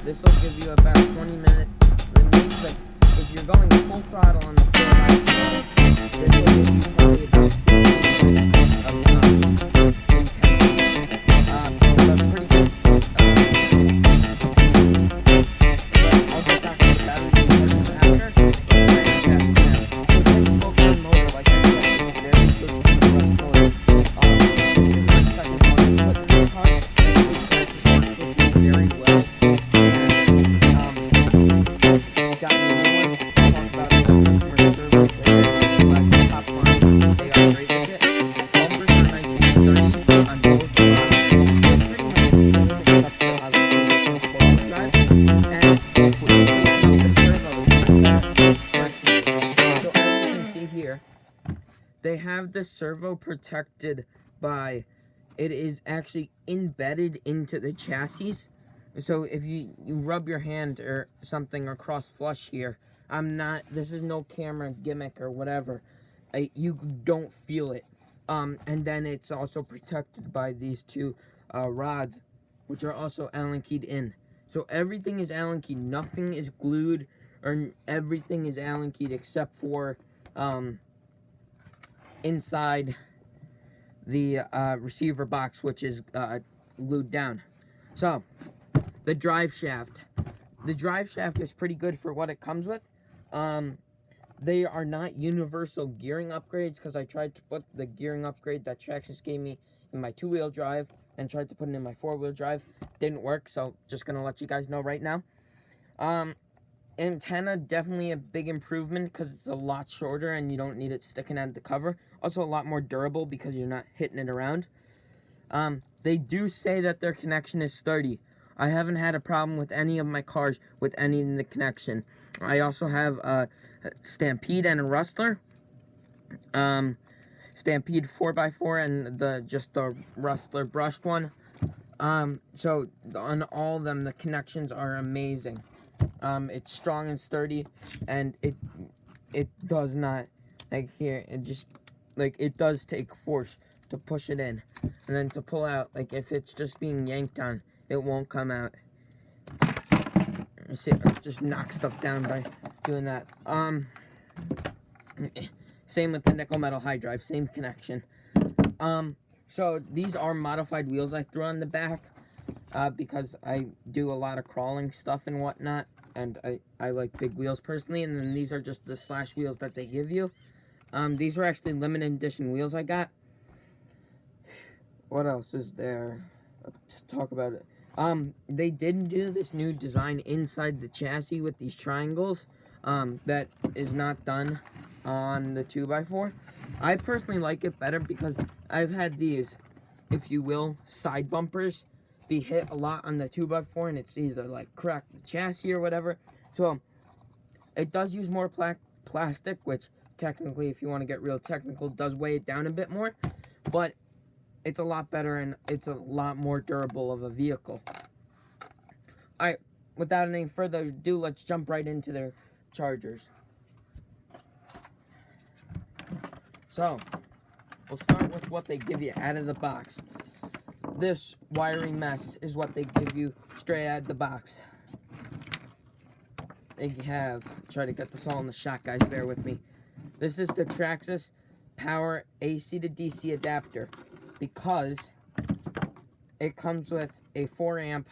This will give you about 20 minutes. It means like if you're going full throttle on the 4x4, this will give you probably about 15 minutes of intensity. But pretty good. But I'll get back to the battery after. Let's test now. So the 12-ton motor, like I said, is very good for the brush motor. This is my second one put in this car, and these Traxxas work with me very well. They have the servo protected by, it is actually embedded into the chassis. So if you rub your hand or something across flush here, this is no camera gimmick or whatever. You don't feel it. And then it's also protected by these two rods, which are also Allen keyed in. So everything is Allen keyed. Nothing is glued, or everything is Allen keyed except for inside the receiver box, which is glued down. So the drive shaft. The drive shaft is pretty good for what it comes with. They are not universal gearing upgrades, because I tried to put the gearing upgrade that Traxxas gave me in my 2-wheel drive and tried to put it in my 4-wheel drive. Didn't work, so just gonna let you guys know right now. Antenna, definitely a big improvement because it's a lot shorter and you don't need it sticking out of the cover. Also a lot more durable because you're not hitting it around. They do say that their connection is sturdy. I haven't had a problem with any of my cars with any of the connection. I also have a Stampede and a Rustler. Stampede 4x4 and just the Rustler brushed one. So on all of them, the connections are amazing. It's strong and sturdy, and it does not, like here, it does take force to push it in, and then to pull out, like if it's just being yanked on, it won't come out. You see, it just knock stuff down by doing that. Same with the nickel metal high drive, same connection. So these are modified wheels I threw on the back, because I do a lot of crawling stuff and whatnot, and I like big wheels personally, and then these are just the slash wheels that they give you. These were actually limited edition wheels I got. What else is there to talk about it? They did do this new design inside the chassis with these triangles, that is not done on the 2x4. I personally like it better because I've had these, if you will, side bumpers be hit a lot on the 2x4, and it's either like cracked the chassis or whatever. So it does use more plastic, which technically, if you want to get real technical, does weigh it down a bit more, but it's a lot better and it's a lot more durable of a vehicle. Alright, without any further ado, let's jump right into their chargers. So, we'll start with what they give you out of the box. This wiring mess is what they give you straight out of the box. They have, try to get this all in the shot, guys, bear with me. This is the Traxxas power AC to DC adapter, because it comes with a 4 amp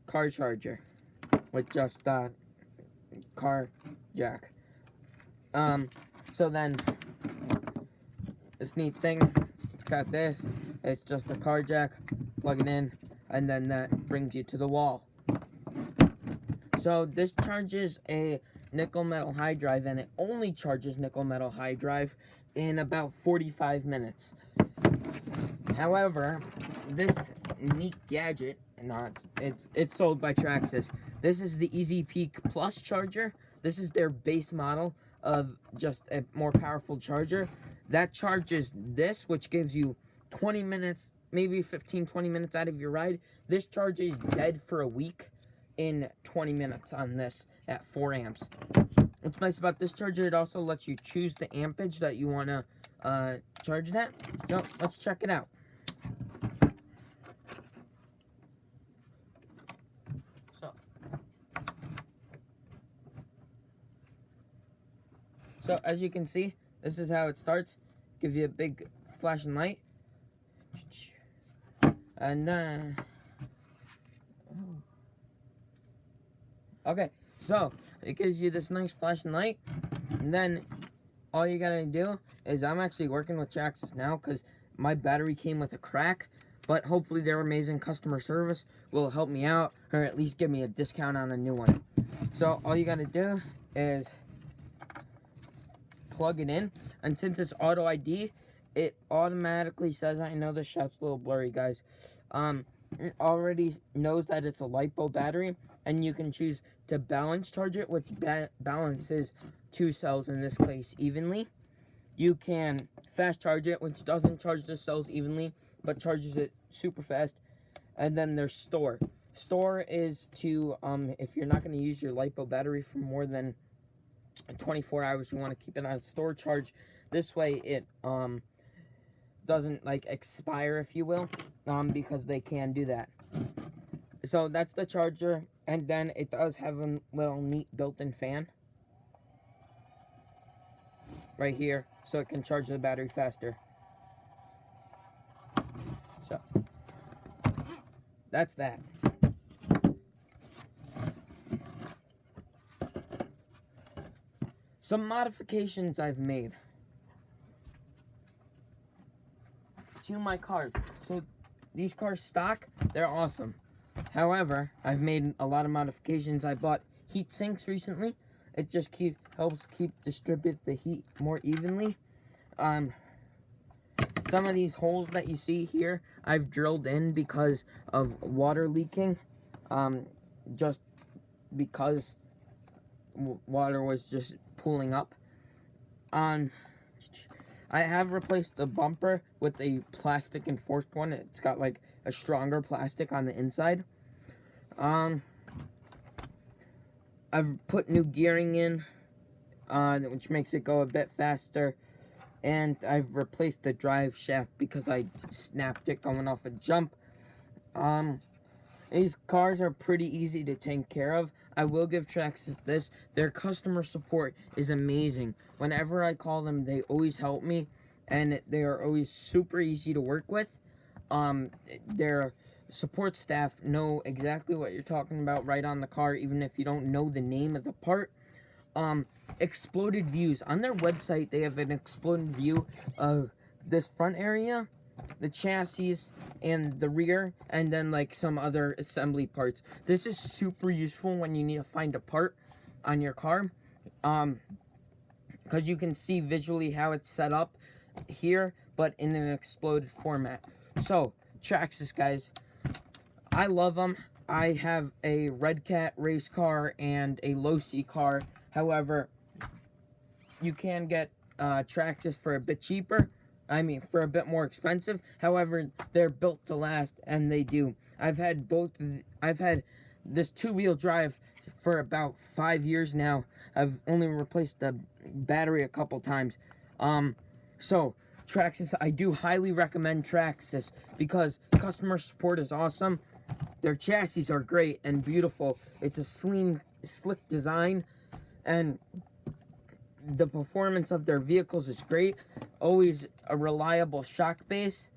car charger with just a car jack. So then, this neat thing, it's got this, it's just a car jack, plug it in, and then that brings you to the wall. So this charges a nickel metal high drive, and it only charges nickel metal high drive in about 45 minutes. However, this neat gadget, it's sold by Traxxas. This is the Easy Peak Plus charger. This is their base model of just a more powerful charger. That charges this, which gives you 20 minutes, maybe 15-20 minutes out of your ride. This charger is dead for a week in 20 minutes on this at 4 amps. What's nice about this charger, it also lets you choose the ampage that you want to charge it at. So let's check it out. So as you can see, this is how it starts. Give you a big flashing light. And okay, so it gives you this nice flashing light, and then all you gotta do is, I'm actually working with Traxxas now because my battery came with a crack, but hopefully their amazing customer service will help me out, or at least give me a discount on a new one. So all you gotta do is plug it in, and since it's auto ID, it automatically says, I know this shot's a little blurry, guys, it already knows that it's a LiPo battery, and you can choose to balance charge it, which balances 2 cells in this case evenly. You can fast charge it, which doesn't charge the cells evenly, but charges it super fast. And then there's store. Store is to, if you're not going to use your LiPo battery for more than 24 hours, you want to keep it on store charge. This way it doesn't like expire, if you will, because they can do that. So that's the charger, and then it does have a little neat built-in fan right here, so it can charge the battery faster. So that's that. Some modifications I've made to my cars. So these cars stock, they're awesome. However, I've made a lot of modifications. I bought heat sinks recently. It just helps distribute the heat more evenly. Some of these holes that you see here, I've drilled in because of water leaking. just because water was just pooling up. I have replaced the bumper with a plastic enforced one. It's got like a stronger plastic on the inside. I've put new gearing in, which makes it go a bit faster. And I've replaced the drive shaft because I snapped it going off a jump. These cars are pretty easy to take care of. I will give Traxxas this. Their customer support is amazing. Whenever I call them, they always help me. And they are always super easy to work with. Their support staff know exactly what you're talking about right on the car, even if you don't know the name of the part. Exploded views. On their website, they have an exploded view of this front area, the chassis, and the rear, and then like some other assembly parts. This is super useful when you need to find a part on your car, because you can see visually how it's set up here, but in an exploded format. So, Traxxas, guys, I love them. I have a Red Cat race car and a low-C car. However, you can get Traxxas for a bit cheaper. I mean, for a bit more expensive. However, they're built to last, and they do. I've had this two-wheel drive for about 5 years now. I've only replaced the battery a couple times. So, Traxxas, I do highly recommend Traxxas because customer support is awesome. Their chassis are great and beautiful. It's a slick design, and the performance of their vehicles is great. Always a reliable shock base.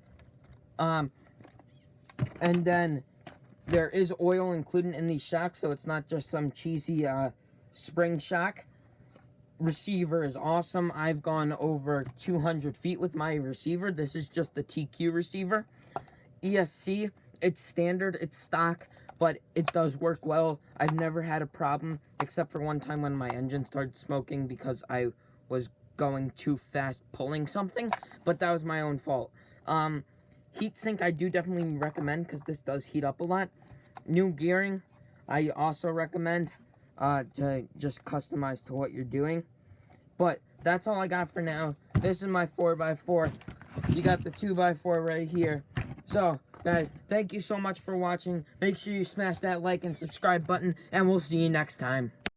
And then there is oil included in these shocks, so it's not just some cheesy spring shock. Receiver is awesome. I've gone over 200 feet with my receiver. This is just the TQ receiver. ESC, it's standard, it's stock, but it does work well. I've never had a problem, except for one time when my engine started smoking because I was going too fast pulling something, but that was my own fault. Heatsink, I do definitely recommend because this does heat up a lot. New gearing, I also recommend to just customize to what you're doing. But that's all I got for now. This is my 4x4. You got the 2x4 right here. So, guys, thank you so much for watching. Make sure you smash that like and subscribe button, and we'll see you next time.